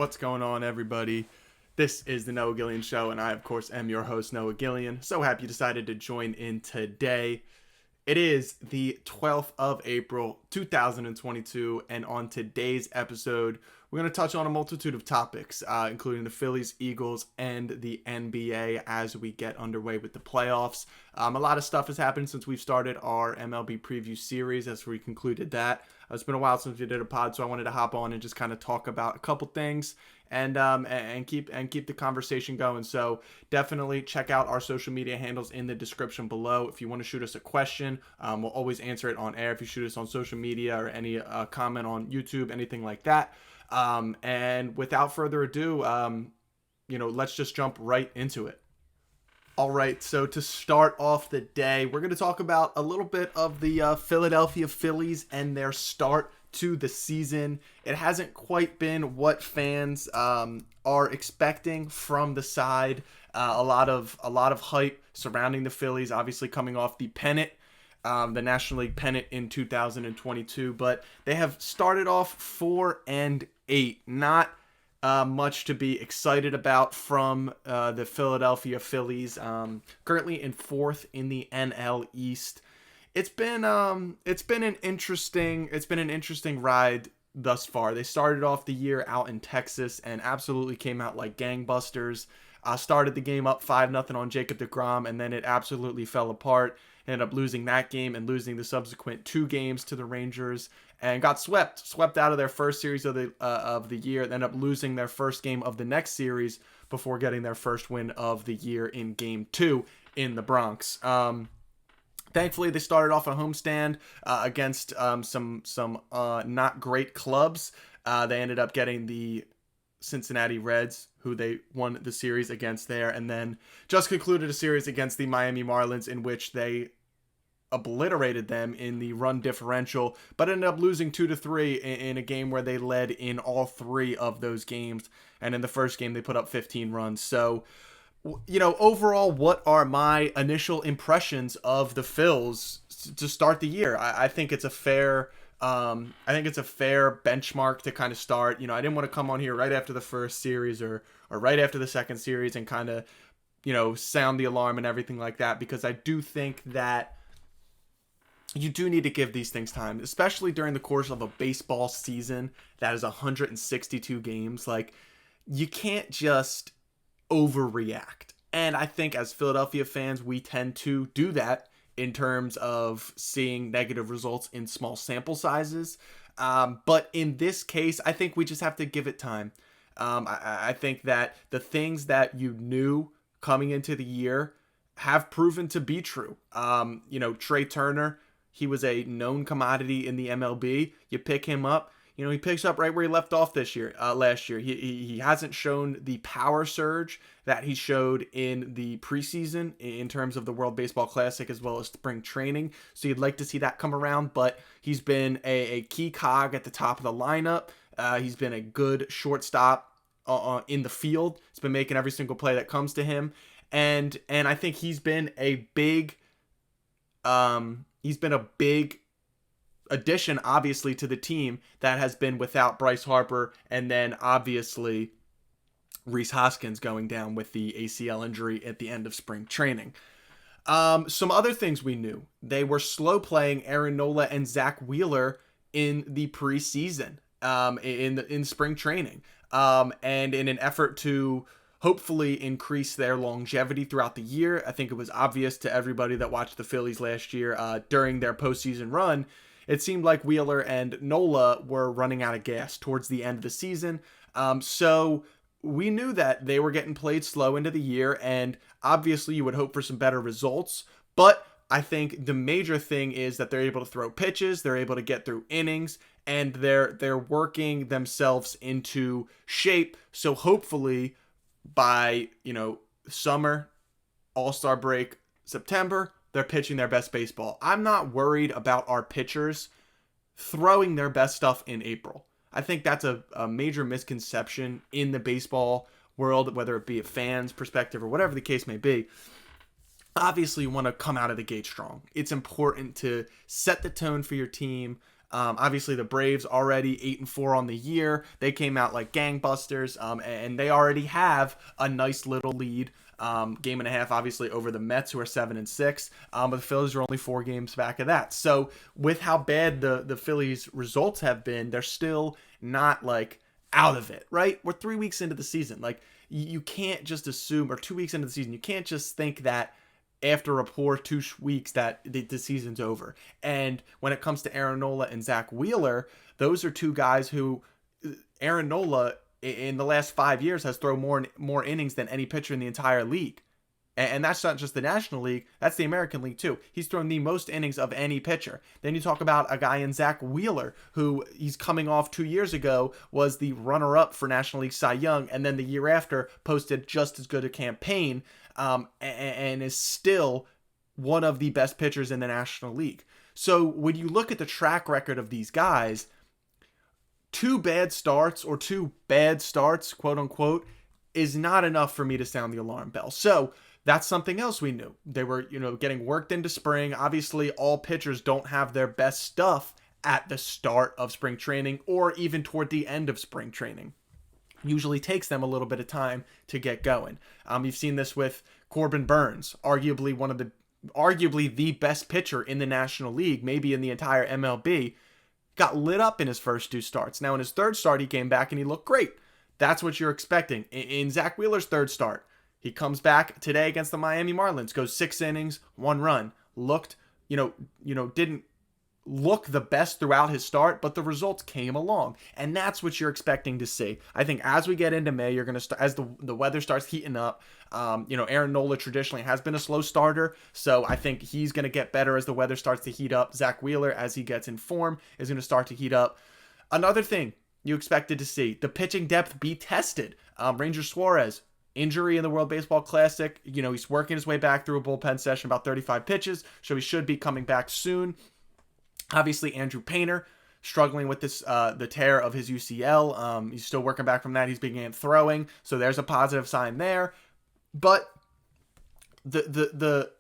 What's going on, everybody? This is the Noah Gillian Show, and I, of course, am your host, Noah Gillian. So happy you decided to join in today. It is the 12th of April, 2022, and on today's episode, we're going to touch on a multitude of topics, including the Phillies, Eagles, and the NBA as we get underway with the playoffs. A lot of stuff has happened since we've started our MLB preview series as we concluded that. It's been a while since we did a pod, so I wanted to hop on and just kind of talk about a couple things and keep the conversation going. So definitely check out our social media handles in the description below. If you want to shoot us a question, we'll always answer it on air. If you shoot us on social media or any comment on YouTube, anything like that. And without further ado, let's just jump right into it. All right, so to start off the day, we're going to talk about a little bit of the Philadelphia Phillies and their start to the season. It hasn't quite been what fans are expecting from the side. A lot of hype surrounding the Phillies, obviously coming off the pennant, the National League pennant in 2022, but they have started off 4-8, not much to be excited about from the Philadelphia Phillies. Currently in fourth in the NL East. It's been an interesting ride thus far. They started off the year out in Texas and absolutely came out like gangbusters. Started the game up 5-0 on Jacob deGrom, and then it absolutely fell apart. Ended up losing that game and losing the subsequent 2 games to the Rangers, and got swept out of their first series of the year. Ended up losing their first game of the next series before getting their first win of the year in Game 2 in the Bronx. Thankfully, they started off a homestand against some not great clubs. They ended up getting the Cincinnati Reds, who they won the series against there, and then just concluded a series against the Miami Marlins in which they obliterated them in the run differential, but ended up losing 2-3 in a game where they led in all 3 of those games. And in the first game, they put up 15 runs. So, overall, what are my initial impressions of the Phils to start the year? I think it's a fair benchmark to kind of start. I didn't want to come on here right after the first series or right after the second series and kind of, sound the alarm and everything like that, because I do think that you do need to give these things time, especially during the course of a baseball season that is 162 games. Like, you can't just overreact. And I think as Philadelphia fans, we tend to do that in terms of seeing negative results in small sample sizes. But in this case, I think we just have to give it time. I think that the things that you knew coming into the year have proven to be true. Trey Turner, he was a known commodity in the MLB. You pick him up, he picks up right where he left off last year. He hasn't shown the power surge that he showed in the preseason in terms of the World Baseball Classic as well as spring training. So you'd like to see that come around, but he's been a key cog at the top of the lineup. He's been a good shortstop in the field. He's been making every single play that comes to him. And I think he's been a big addition, obviously, to the team that has been without Bryce Harper, and then obviously Rhys Hoskins going down with the ACL injury at the end of spring training. Some other things we knew: they were slow playing Aaron Nola and Zach Wheeler in the preseason, in spring training, and in an effort to hopefully increase their longevity throughout the year. I think it was obvious to everybody that watched the Phillies last year during their postseason run. It seemed like Wheeler and Nola were running out of gas towards the end of the season. So we knew that they were getting played slow into the year, and obviously you would hope for some better results. But I think the major thing is that they're able to throw pitches, they're able to get through innings, and they're working themselves into shape. So hopefully by, summer, All-Star break, September, they're pitching their best baseball. I'm not worried about our pitchers throwing their best stuff in April. I think that's a major misconception in the baseball world, whether it be a fan's perspective or whatever the case may be. Obviously, you want to come out of the gate strong. It's important to set the tone for your team, Obviously, the Braves already 8-4 on the year. They came out like gangbusters, and they already have a nice little lead. Game and a half, obviously, over the Mets, who are 7-6. But the Phillies are only 4 games back of that. So, with how bad the Phillies' results have been, they're still not like out of it, right? We're 3 weeks into the season. Like, you can't just assume, or 2 weeks into the season, you can't just think that after a poor 2 weeks that the season's over. And when it comes to Aaron Nola and Zach Wheeler, those are 2 guys who, Aaron Nola in the last 5 years has thrown more innings than any pitcher in the entire league. And that's not just the National League, that's the American League too. He's thrown the most innings of any pitcher. Then you talk about a guy in Zach Wheeler, who he's coming off 2 years ago, was the runner-up for National League Cy Young, and then the year after posted just as good a campaign, and is still one of the best pitchers in the National League. So when you look at the track record of these guys, 2 bad starts, or 2 bad starts, quote unquote, is not enough for me to sound the alarm bell. So that's something else we knew. They were, getting worked into spring. Obviously, all pitchers don't have their best stuff at the start of spring training or even toward the end of spring training. Usually takes them a little bit of time to get going. You've seen this with Corbin Burns, arguably the best pitcher in the National League, maybe in the entire MLB, got lit up in his first 2 starts. Now in his 3rd start, he came back and he looked great. That's what you're expecting. In Zach Wheeler's 3rd start, he comes back today against the Miami Marlins, goes 6 innings, 1 run, looked, didn't look the best throughout his start, but the results came along, and that's what you're expecting to see. I think as we get into May, you're going to start, as the weather starts heating up. Aaron Nola traditionally has been a slow starter, so I think he's going to get better as the weather starts to heat up. Zach Wheeler, as he gets in form, is going to start to heat up. Another thing you expected to see, the pitching depth be tested. Ranger Suarez, injury in the World Baseball Classic. He's working his way back through a bullpen session, about 35 pitches, so he should be coming back soon. Obviously, Andrew Painter struggling with this, the tear of his UCL. He's still working back from that. He's began throwing, so there's a positive sign there. But the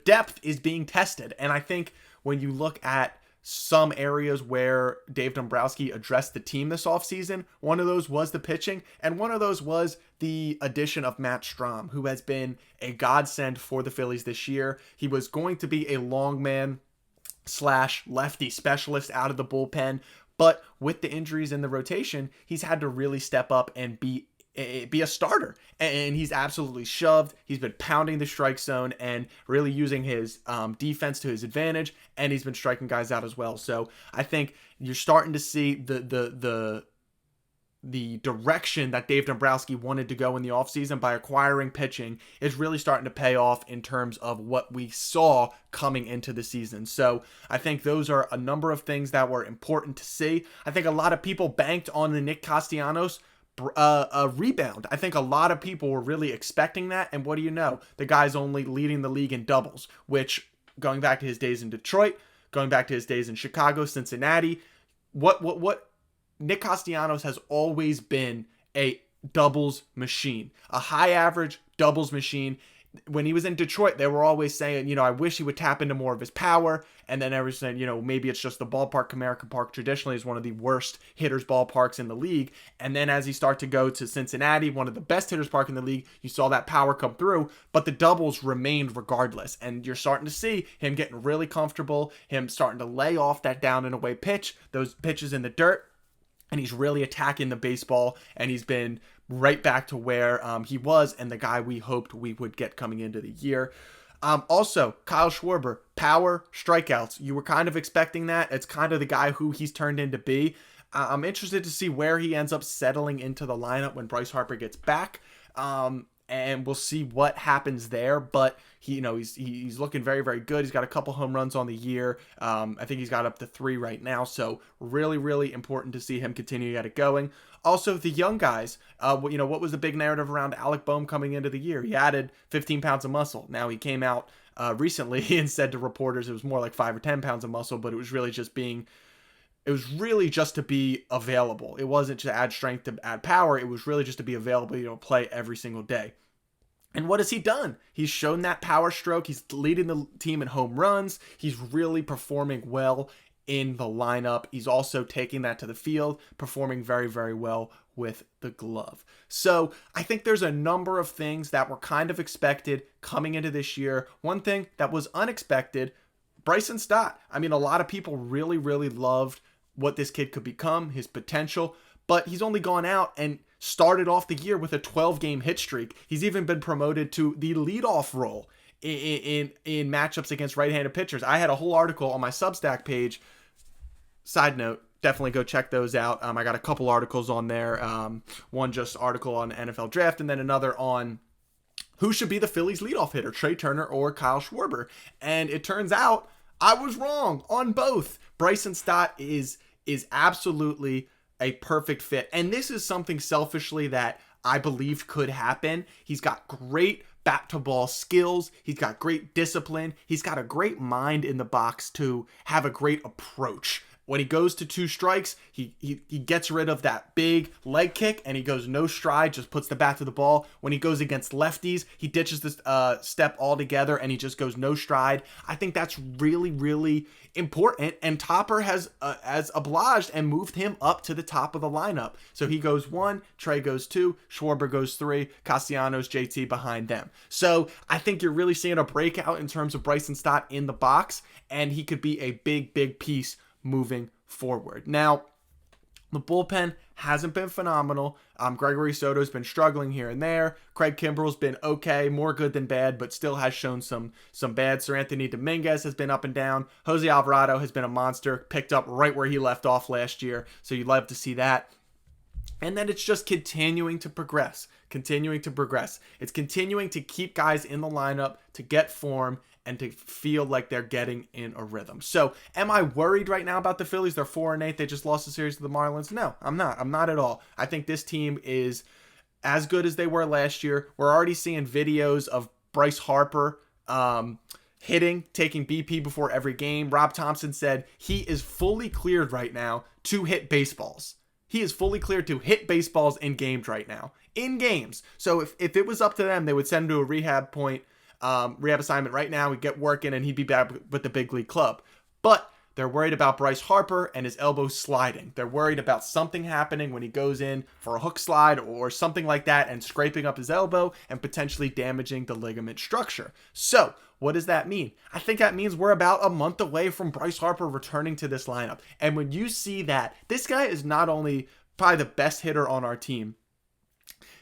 depth is being tested, and I think when you look at some areas where Dave Dombrowski addressed the team this offseason, one of those was the pitching, and one of those was the addition of Matt Strahm, who has been a godsend for the Phillies this year. He was going to be a long man / lefty specialist out of the bullpen, but with the injuries in the rotation, he's had to really step up and be a starter, and he's absolutely shoved. He's been pounding the strike zone and really using his defense to his advantage, and he's been striking guys out as well. So I think you're starting to see the direction that Dave Dombrowski wanted to go in the offseason by acquiring pitching is really starting to pay off in terms of what we saw coming into the season. So I think those are a number of things that were important to see. I think a lot of people banked on the Nick Castellanos rebound. I think a lot of people were really expecting that, and what do you know? The guy's only leading the league in doubles, which, going back to his days in Detroit, going back to his days in Chicago, Cincinnati, what Nick Castellanos has always been a doubles machine, a high average doubles machine. When he was in Detroit, they were always saying, I wish he would tap into more of his power. And then everyone's saying, maybe it's just the ballpark. Comerica Park traditionally is one of the worst hitters ballparks in the league. And then as he started to go to Cincinnati, one of the best hitters park in the league, you saw that power come through, but the doubles remained regardless. And you're starting to see him getting really comfortable, him starting to lay off that down and away pitch, those pitches in the dirt. And he's really attacking the baseball, and he's been right back to where he was and the guy we hoped we would get coming into the year. Also, Kyle Schwarber, power, strikeouts. You were kind of expecting that. It's kind of the guy who he's turned into be. I'm interested to see where he ends up settling into the lineup when Bryce Harper gets back. And we'll see what happens there, but he's looking very, very good. He's got a couple home runs on the year. I think he's got up to 3 right now, so really, really important to see him continue to get it going. Also, the young guys, what was the big narrative around Alec Boehm coming into the year? He added 15 pounds of muscle. Now, he came out recently and said to reporters it was more like 5 or 10 pounds of muscle, but it was really just to be available. It wasn't to add strength to add power. It was really just to be available, to play every single day. And what has he done? He's shown that power stroke. He's leading the team in home runs. He's really performing well in the lineup. He's also taking that to the field, performing very, very well with the glove. So I think there's a number of things that were kind of expected coming into this year. One thing that was unexpected, Bryson Stott. I mean, a lot of people really, really loved what this kid could become, his potential, but he's only gone out and started off the year with a 12-game hit streak. He's even been promoted to the leadoff role in matchups against right-handed pitchers. I had a whole article on my Substack page. Side note, definitely go check those out. I got a couple articles on there. One just article on NFL draft, and then another on who should be the Phillies leadoff hitter, Trey Turner or Kyle Schwarber. And it turns out I was wrong on both. Bryson Stott is absolutely a perfect fit. And this is something selfishly that I believe could happen. He's got great bat to ball skills. He's got great discipline. He's got a great mind in the box to have a great approach. When he goes to 2 strikes, he gets rid of that big leg kick and he goes no stride, just puts the bat to the ball. When he goes against lefties, he ditches this step altogether and he just goes no stride. I think that's really, really important. And Topper has obliged and moved him up to the top of the lineup. So he goes 1, Trey goes 2, Schwarber goes 3, Castellanos, JT behind them. So I think you're really seeing a breakout in terms of Bryson Stott in the box, and he could be a big, big piece moving forward. Now, the bullpen hasn't been phenomenal. Gregory Soto's been struggling here and there. Craig Kimbrell's been okay, more good than bad, but still has shown some bad. Sir Anthony Dominguez has been up and down. Jose Alvarado has been a monster, picked up right where he left off last year, so you'd love to see that. And then it's just continuing to progress. It's continuing to keep guys in the lineup, to get form, and to feel like they're getting in a rhythm. So, am I worried right now about the Phillies? They're 4-8. They just lost the series to the Marlins. No, I'm not. I'm not at all. I think this team is as good as they were last year. We're already seeing videos of Bryce Harper hitting, taking BP before every game. Rob Thompson said he is fully cleared right now to hit baseballs. He is fully cleared to hit baseballs in games right now. In games. So if it was up to them, they would send him to a rehab assignment right now. He'd get working and he'd be back with the big league club. But they're worried about Bryce Harper and his elbow sliding. They're worried about something happening when he goes in for a hook slide or something like that and scraping up his elbow and potentially damaging the ligament structure. So what does that mean? I think that means we're about a month away from Bryce Harper returning to this lineup. And when you see that, this guy is not only probably the best hitter on our team,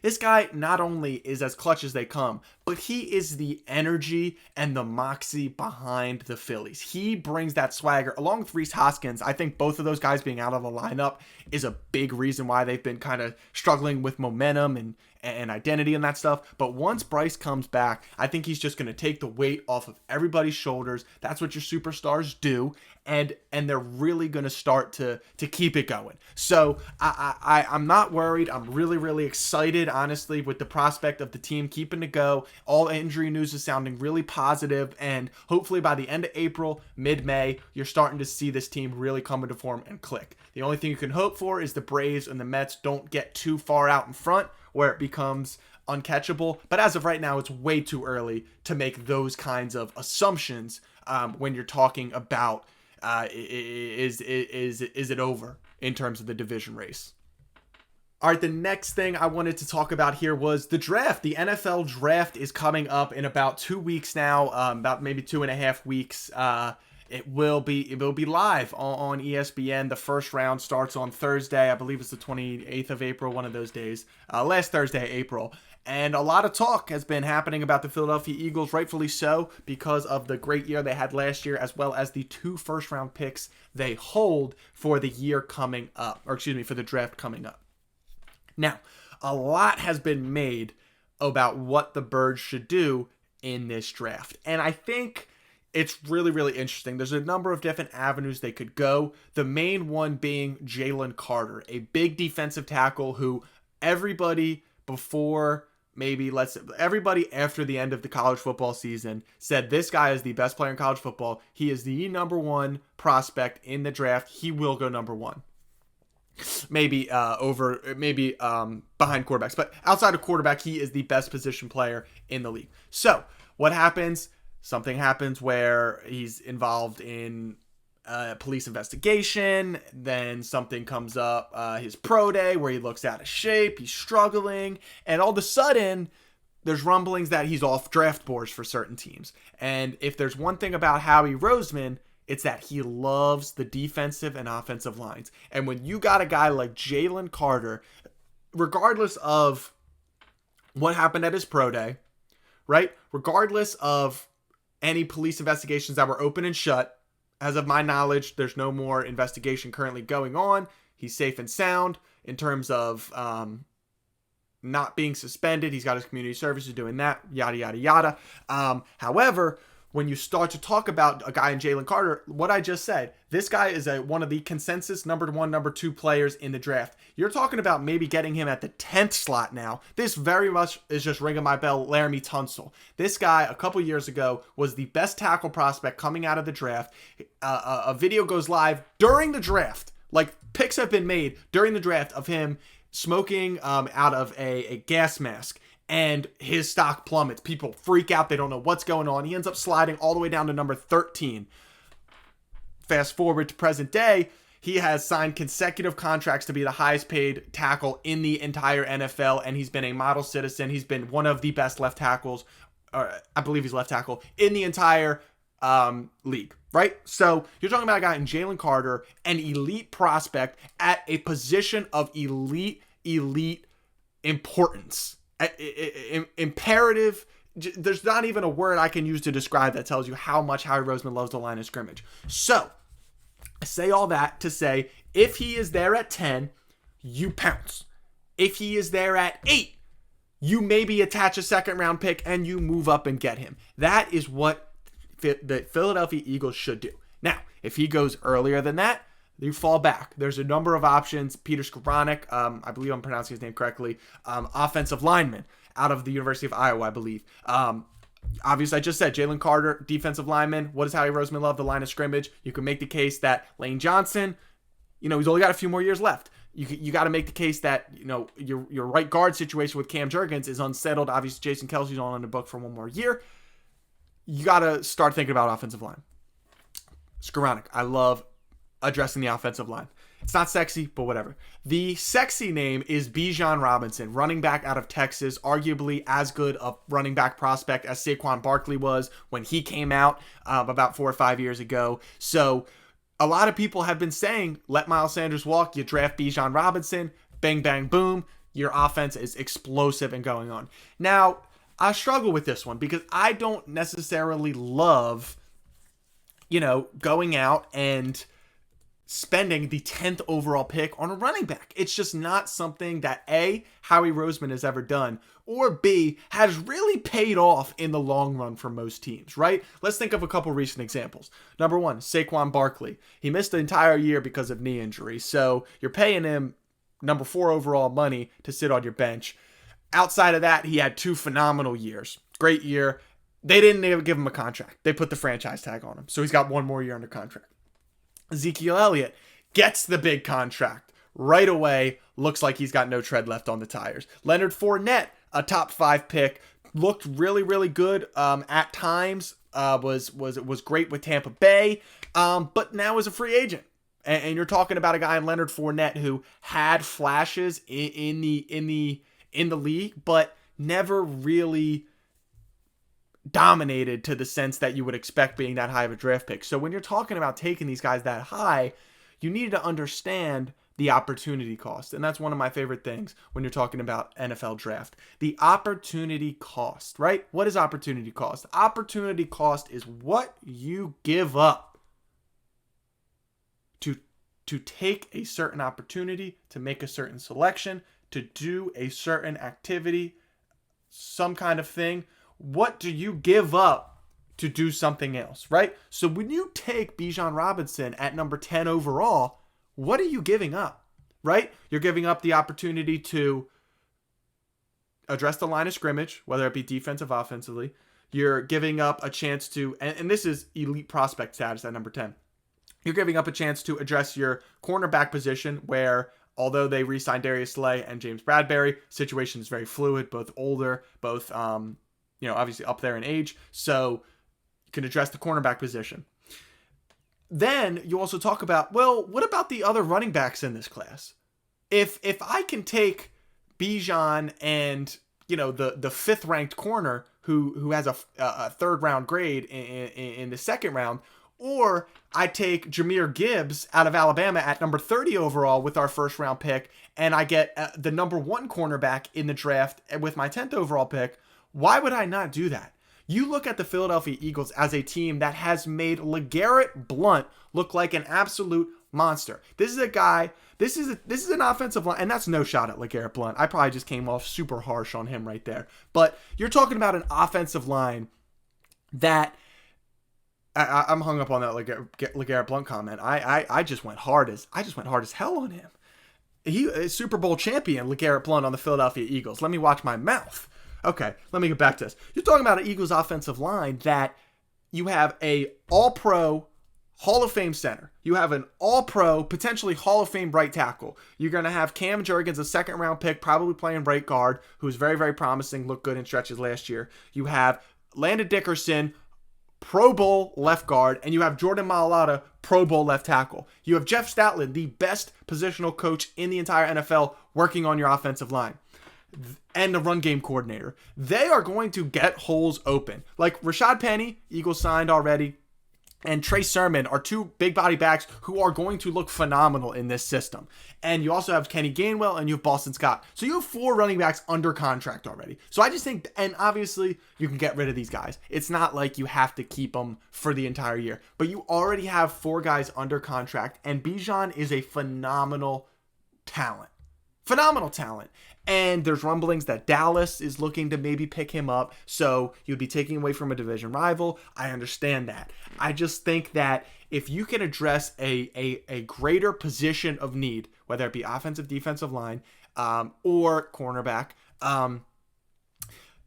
this guy not only is as clutch as they come, but he is the energy and the moxie behind the Phillies. He brings that swagger along with Rhys Hoskins. I think both of those guys being out of the lineup is a big reason why they've been kind of struggling with momentum and identity and that stuff. But once Bryce comes back, I think he's just going to take the weight off of everybody's shoulders. That's what your superstars do. And they're really going to start to keep it going. So I'm not worried. I'm really, really excited, honestly, with the prospect of the team keeping to go. All injury news is sounding really positive, and hopefully by the end of April, mid-May, you're starting to see this team really come into form and click. The only thing you can hope for is the Braves and the Mets don't get too far out in front where it becomes uncatchable. But as of right now, it's way too early to make those kinds of assumptions when you're talking about is it over in terms of the division race. All right, the next thing I wanted to talk about here was the draft. The NFL draft is coming up in about 2 weeks now, about maybe 2.5 weeks. It will be live on ESPN. The first round starts on Thursday. I believe it's the 28th of April, one of those days. Last Thursday, April. And a lot of talk has been happening about the Philadelphia Eagles, rightfully so, because of the great year they had last year, as well as the 2 first-round picks they hold for the year coming up, or excuse me, for the draft coming up. Now, a lot has been made about what the Birds should do in this draft. And I think it's really, really interesting. There's a number of different avenues they could go. The main one being Jalen Carter, a big defensive tackle who everybody after the end of the college football season said this guy is the best player in college football. He is the number 1 prospect in the draft. He will go number 1. Maybe behind quarterbacks, but outside of quarterback, he is the best position player in the league. So what happens? Something happens where he's involved in police investigation. Then something comes up, his pro day, where he looks out of shape, he's struggling, and all of a sudden there's rumblings that he's off draft boards for certain teams. And if there's one thing about Howie Roseman, it's that he loves the defensive and offensive lines. And when you got a guy like Jalen Carter, regardless of what happened at his pro day, right? Regardless of any police investigations that were open and shut, as of my knowledge, there's no more investigation currently going on. He's safe and sound in terms of not being suspended. He's got his community services doing that, yada, yada, yada. However, when you start to talk about a guy in Jalen Carter, what I just said, this guy is one of the consensus number 1, number 2 players in the draft. You're talking about maybe getting him at the 10th slot now. This very much is just ringing my bell, Laramie Tunsil. This guy, a couple years ago, was the best tackle prospect coming out of the draft. A video goes live during the draft. Like, picks have been made during the draft of him smoking out of a gas mask. And his stock plummets. People freak out. They don't know what's going on. He ends up sliding all the way down to number 13. Fast forward to present day, he has signed consecutive contracts to be the highest paid tackle in the entire NFL, and he's been a model citizen. He's been one of the best left tackles, or I believe he's left tackle, in the entire league, right? So you're talking about a guy in Jalen Carter, an elite prospect at a position of elite importance. Imperative. There's not even a word I can use to describe that tells you how much Howie Roseman loves the line of scrimmage. So I say all that to say, if he is there at 10, you pounce. If he is there at 8, you maybe attach a second round pick and you move up and get him. That is what the Philadelphia Eagles should do. Now, if he goes earlier than that, you fall back. There's a number of options. Peter Skoranek, I believe I'm pronouncing his name correctly, offensive lineman out of the University of Iowa, I believe. Obviously, I just said Jalen Carter, defensive lineman. What does Howie Roseman love? The line of scrimmage. You can make the case that Lane Johnson, he's only got a few more years left. You got to make the case that, your right guard situation with Cam Jurgens is unsettled. Obviously, Jason Kelsey's on the book for one more year. You got to start thinking about offensive line. Skoranek, I love addressing the offensive line. It's not sexy, but whatever. The sexy name is Bijan Robinson, running back out of Texas, arguably as good a running back prospect as Saquon Barkley was when he came out about 4 or 5 years ago. So a lot of people have been saying, let Miles Sanders walk, you draft Bijan Robinson, bang, bang, boom, your offense is explosive and going on. Now, I struggle with this one because I don't necessarily love, going out and spending the 10th overall pick on a running back. It's just not something that A, Howie Roseman has ever done, or B, has really paid off in the long run for most teams, right? Let's think of a couple recent examples. Number 1, Saquon Barkley. He missed the entire year because of knee injury, so you're paying him number 4 overall money to sit on your bench. Outside of that, he had 2 phenomenal years. Great year. They didn't even give him a contract. They put the franchise tag on him, so he's got 1 more year under contract. Ezekiel Elliott gets the big contract right away. Looks like he's got no tread left on the tires. Leonard Fournette, a top 5 pick, looked really, really good at times. Was great with Tampa Bay, but now is a free agent. And you're talking about a guy in Leonard Fournette who had flashes in the league, but never really dominated to the sense that you would expect being that high of a draft pick. So when you're talking about taking these guys that high, you need to understand the opportunity cost. And that's one of my favorite things when you're talking about NFL draft. The opportunity cost, right? What is opportunity cost? Opportunity cost is what you give up to take a certain opportunity, to make a certain selection, to do a certain activity, some kind of thing. What do you give up to do something else, right? So when you take Bijan Robinson at number 10 overall, what are you giving up, right? You're giving up the opportunity to address the line of scrimmage, whether it be defensive, offensively. You're giving up a chance to, and this is elite prospect status at number 10. You're giving up a chance to address your cornerback position where, although they re-signed Darius Slay and James Bradbury, situation is very fluid, both older, both obviously up there in age, so you can address the cornerback position. then you also talk about, well, what about the other running backs in this class? If I can take Bijan and the fifth ranked corner who has a third round grade in the second round, or I take Jahmyr Gibbs out of Alabama at number 30 overall with our first round pick, and I get the number 1 cornerback in the draft with my 10th overall pick, why would I not do that? You look at the Philadelphia Eagles as a team that has made LeGarrette Blount look like an absolute monster. This is a guy, this is an offensive line, and that's no shot at LeGarrette Blount. I probably just came off super harsh on him right there. But you're talking about an offensive line that I'm hung up on that LeGarrette Blount comment. I just went hard as hell on him. He is Super Bowl champion LeGarrette Blount on the Philadelphia Eagles. Let me watch my mouth. Okay, let me get back to this. You're talking about an Eagles offensive line that you have a all-pro Hall of Fame center. You have an all-pro, potentially Hall of Fame right tackle. You're going to have Cam Jurgens, a second-round pick, probably playing right guard, who's very, very promising, looked good in stretches last year. You have Landon Dickerson, Pro Bowl left guard, and you have Jordan Mailata, Pro Bowl left tackle. You have Jeff Stoutland, the best positional coach in the entire NFL, working on your offensive line, and the run game coordinator. They are going to get holes open. Like Rashad Penny, Eagles signed already, and Trey Sermon are 2 big body backs who are going to look phenomenal in this system. And you also have Kenny Gainwell and you have Boston Scott. So you have 4 running backs under contract already. So I just think, and obviously you can get rid of these guys. It's not like you have to keep them for the entire year. But you already have 4 guys under contract, and Bijan is a phenomenal talent. Phenomenal talent. And there's rumblings that Dallas is looking to maybe pick him up. So you'd be taking away from a division rival. I understand that. I just think that if you can address a greater position of need, whether it be offensive, defensive line, or cornerback, and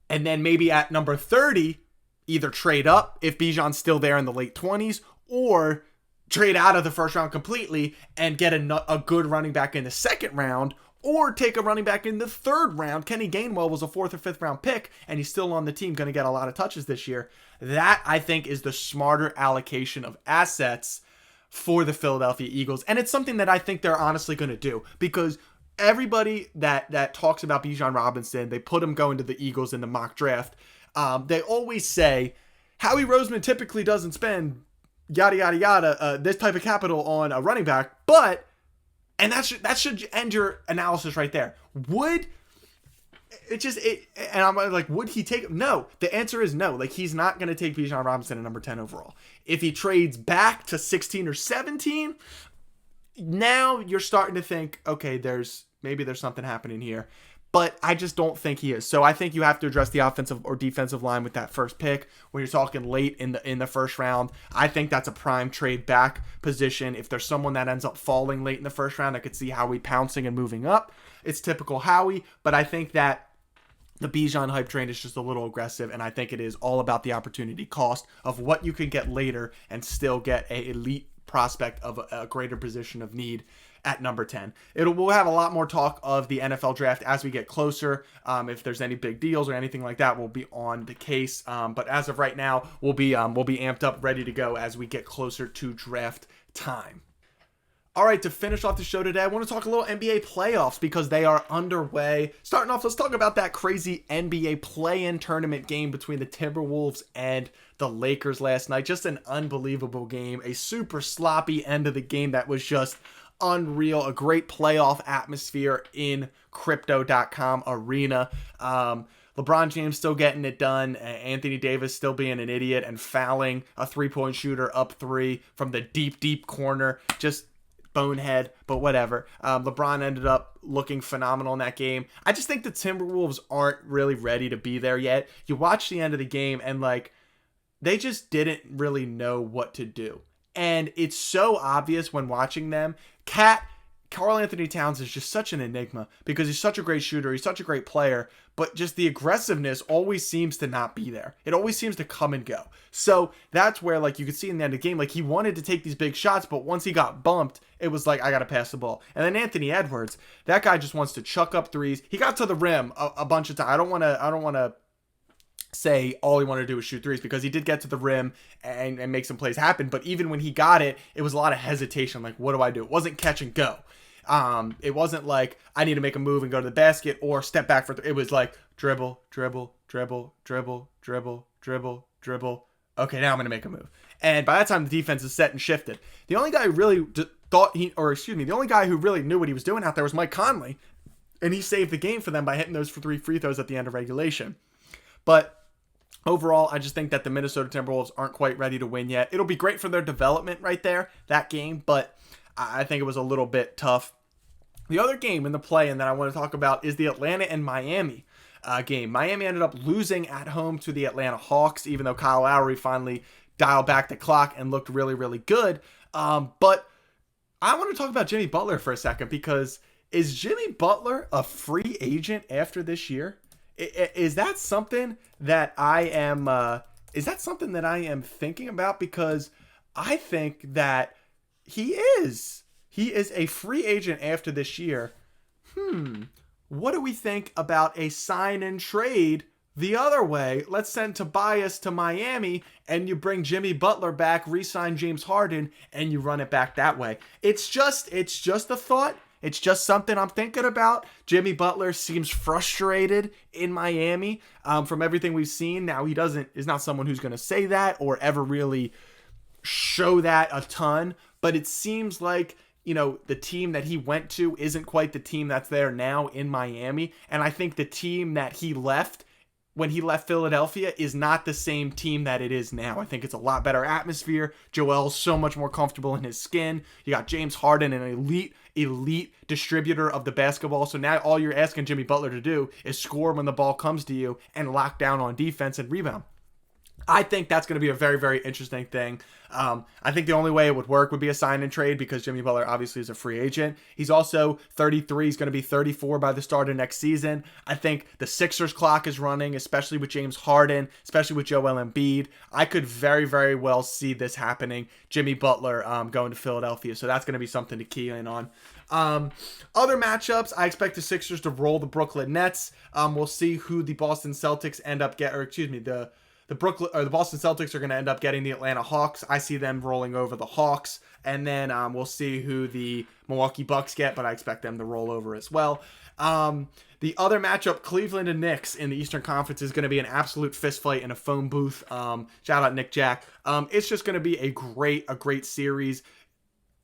then maybe at number 30, either trade up if Bijan's still there in the late 20s, or trade out of the first round completely and get a good running back in the second round, or take a running back in the third round. Kenny Gainwell was a 4th or 5th round pick, and he's still on the team, going to get a lot of touches this year. That, I think, is the smarter allocation of assets for the Philadelphia Eagles. And it's something that I think they're honestly going to do, because everybody that talks about Bijan Robinson, they put him going to the Eagles in the mock draft. They always say, Howie Roseman typically doesn't spend yada, yada, yada, this type of capital on a running back, but... And that should end your analysis right there. Would I'm like, would he take? No. The answer is no. Like, he's not going to take Bijan Robinson at number 10 overall. If he trades back to 16 or 17, now you're starting to think, okay, maybe there's something happening here. But I just don't think he is. So I think you have to address the offensive or defensive line with that first pick. When you're talking late in the first round, I think that's a prime trade back position. If there's someone that ends up falling late in the first round, I could see Howie pouncing and moving up. It's typical Howie, but I think that the Bijan hype train is just a little aggressive, and I think it is all about the opportunity cost of what you can get later and still get an elite prospect of a greater position of need at number 10. We'll have a lot more talk of the NFL draft as we get closer. If there's any big deals or anything like that, we'll be on the case. But as of right now, we'll be amped up, ready to go as we get closer to draft time. All right, to finish off the show today, I want to talk a little NBA playoffs because they are underway. Starting off, let's talk about that crazy NBA play-in tournament game between the Timberwolves and the Lakers last night. Just an unbelievable game, a super sloppy end of the game that was just unreal, a great playoff atmosphere in Crypto.com arena. LeBron James still getting it done. Anthony Davis still being an idiot and fouling a three-point shooter up 3 from the deep corner. Just bonehead, but whatever. LeBron ended up looking phenomenal in that game. I just think the Timberwolves aren't really ready to be there yet. You watch the end of the game and they just didn't really know what to do. And it's so obvious when watching them. Karl Anthony Towns is just such an enigma because he's such a great shooter. He's such a great player, but just the aggressiveness always seems to not be there. It always seems to come and go. So that's where you could see in the end of the game, he wanted to take these big shots, but once he got bumped, it was I got to pass the ball. And then Anthony Edwards, that guy just wants to chuck up threes. He got to the rim a bunch of times. I don't want to say all he wanted to do was shoot threes, because he did get to the rim and make some plays happen. But even when he got it, it was a lot of hesitation. Like, what do I do? It wasn't catch and go. It wasn't like I need to make a move and go to the basket or step back for it was like dribble, dribble, dribble, dribble, dribble, dribble, dribble. Okay, now I'm going to make a move. And by that time, the defense is set and shifted. The only guy who really the only guy who really knew what he was doing out there was Mike Conley. And he saved the game for them by hitting those 3 free throws at the end of regulation. But overall, I just think that the Minnesota Timberwolves aren't quite ready to win yet. It'll be great for their development right there, that game, but I think it was a little bit tough. The other game in the play-in that I want to talk about is the Atlanta and Miami game. Miami ended up losing at home to the Atlanta Hawks, even though Kyle Lowry finally dialed back the clock and looked really, really good. But I want to talk about Jimmy Butler for a second, because is Jimmy Butler a free agent after this year? Is that something that I am? Is that something that I am thinking about? Because I think that he is. He is a free agent after this year. What do we think about a sign and trade the other way? Let's send Tobias to Miami and you bring Jimmy Butler back, re-sign James Harden, and you run it back that way. It's just a thought. It's just something I'm thinking about. Jimmy Butler seems frustrated in Miami from everything we've seen. Now, is not someone who's going to say that or ever really show that a ton, but it seems like, the team that he went to isn't quite the team that's there now in Miami. And I think the team that he left when he left Philadelphia is not the same team that it is now. I think it's a lot better atmosphere. Joel's so much more comfortable in his skin. You got James Harden, an elite distributor of the basketball. So now all you're asking Jimmy Butler to do is score when the ball comes to you and lock down on defense and rebound. I think that's going to be a very, very interesting thing. I think the only way it would work would be a sign and trade, because Jimmy Butler obviously is a free agent. He's also 33. He's going to be 34 by the start of next season. I think the Sixers clock is running, especially with James Harden, especially with Joel Embiid. I could very, very well see this happening. Jimmy Butler going to Philadelphia. So that's going to be something to key in on. Other matchups, I expect the Sixers to roll the Brooklyn Nets. We'll see who the Boston Celtics end up the Boston Celtics are going to end up getting the Atlanta Hawks. I see them rolling over the Hawks. And then we'll see who the Milwaukee Bucks get, but I expect them to roll over as well. The other matchup, Cleveland and Knicks in the Eastern Conference, is going to be an absolute fist fight in a phone booth. Shout out Nick Jack. It's just going to be a great series.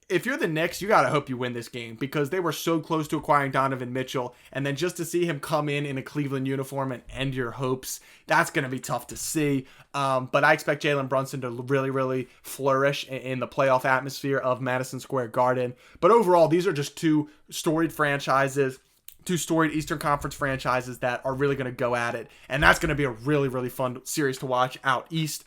If you're the Knicks, you got to hope you win this game, because they were so close to acquiring Donovan Mitchell. And then just to see him come in a Cleveland uniform and end your hopes, that's going to be tough to see. But I expect Jalen Brunson to really, really flourish in the playoff atmosphere of Madison Square Garden. But overall, these are just two storied Eastern Conference franchises that are really going to go at it. And that's going to be a really, really fun series to watch out east.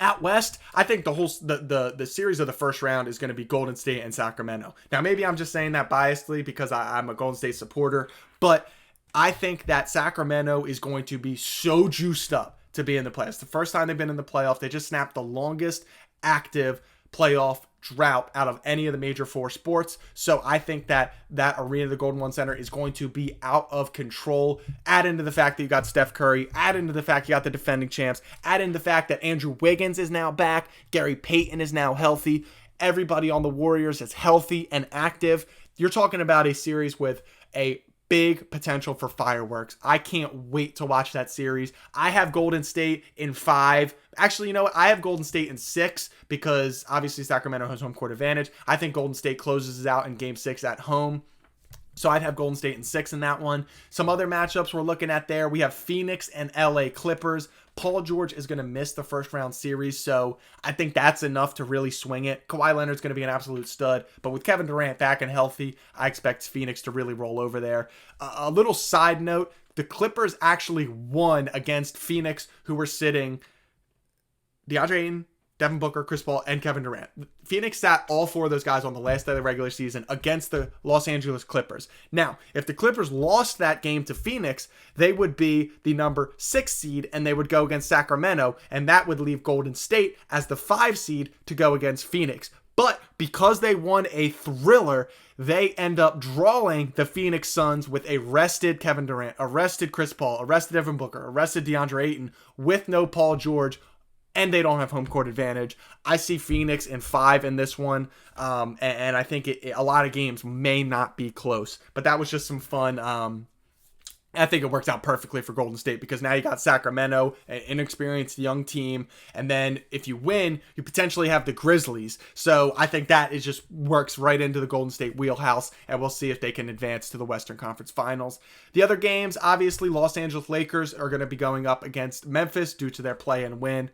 Out west, I think the series of the first round is going to be Golden State and Sacramento. Now, maybe I'm just saying that biasedly because I'm a Golden State supporter, but I think that Sacramento is going to be so juiced up to be in the playoffs. The first time they've been in the playoff, they just snapped the longest active playoff drought out of any of the major four sports. So I think that arena, the Golden One Center, is going to be out of control. Add into the fact that you got Steph Curry, add into the fact you got the defending champs, add into the fact that Andrew Wiggins is now back, Gary Payton is now healthy, everybody on the Warriors is healthy and active. You're talking about a series with a big potential for fireworks. I can't wait to watch that series. I have Golden State in 5. Actually, you know what? I have Golden State in 6, because obviously Sacramento has home court advantage. I think Golden State closes out in Game 6 at home. So I'd have Golden State in 6 in that one. Some other matchups we're looking at there. We have Phoenix and LA Clippers. Paul George is going to miss the first round series, so I think that's enough to really swing it. Kawhi Leonard's going to be an absolute stud, but with Kevin Durant back and healthy, I expect Phoenix to really roll over there. A little side note, the Clippers actually won against Phoenix, who were sitting DeAndre Ayton, Devin Booker, Chris Paul, and Kevin Durant. Phoenix sat all 4 of those guys on the last day of the regular season against the Los Angeles Clippers. Now, if the Clippers lost that game to Phoenix, they would be the number 6 seed, and they would go against Sacramento, and that would leave Golden State as the 5 seed to go against Phoenix. But because they won a thriller, They end up drawing the Phoenix Suns with a rested Kevin Durant, arrested Chris Paul, arrested Devin Booker, arrested DeAndre Ayton with no Paul George, and they don't have home court advantage. I see Phoenix in 5 in this one, and I think a lot of games may not be close. But that was just some fun. I think it works out perfectly for Golden State because now you got Sacramento, an inexperienced young team, and then if you win, you potentially have the Grizzlies. So I think that is just works right into the Golden State wheelhouse, and we'll see if they can advance to the Western Conference Finals. The other games, obviously, Los Angeles Lakers are going to be going up against Memphis due to their play-in win.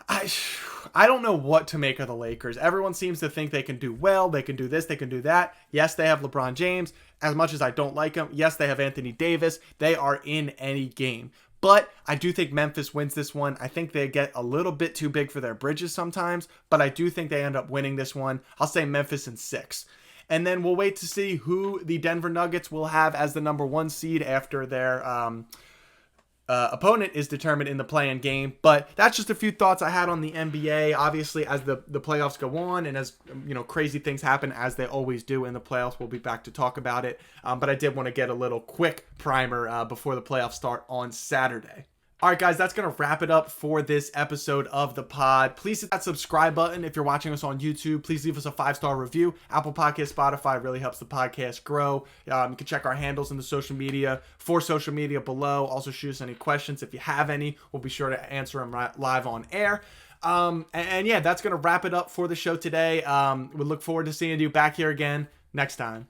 I don't know what to make of the Lakers. Everyone seems to think they can do well. They can do this. They can do that. Yes, they have LeBron James. As much as I don't like him, yes, they have Anthony Davis. They are in any game. But I do think Memphis wins this one. I think they get a little bit too big for their bridges sometimes, but I do think they end up winning this one. I'll say Memphis in 6. And then we'll wait to see who the Denver Nuggets will have as the number 1 seed after their opponent is determined in the play-in game. But that's just a few thoughts I had on the NBA. Obviously, as the playoffs go on and as crazy things happen, as they always do in the playoffs, we'll be back to talk about it. But I did want to get a little quick primer before the playoffs start on Saturday. All right, guys, that's going to wrap it up for this episode of the pod. Please hit that subscribe button if you're watching us on YouTube. Please leave us a 5-star review. Apple Podcasts, Spotify really helps the podcast grow. You can check our handles in the social media below. Also, shoot us any questions if you have any. We'll be sure to answer them live on air. And yeah, that's going to wrap it up for the show today. We look forward to seeing you back here again next time.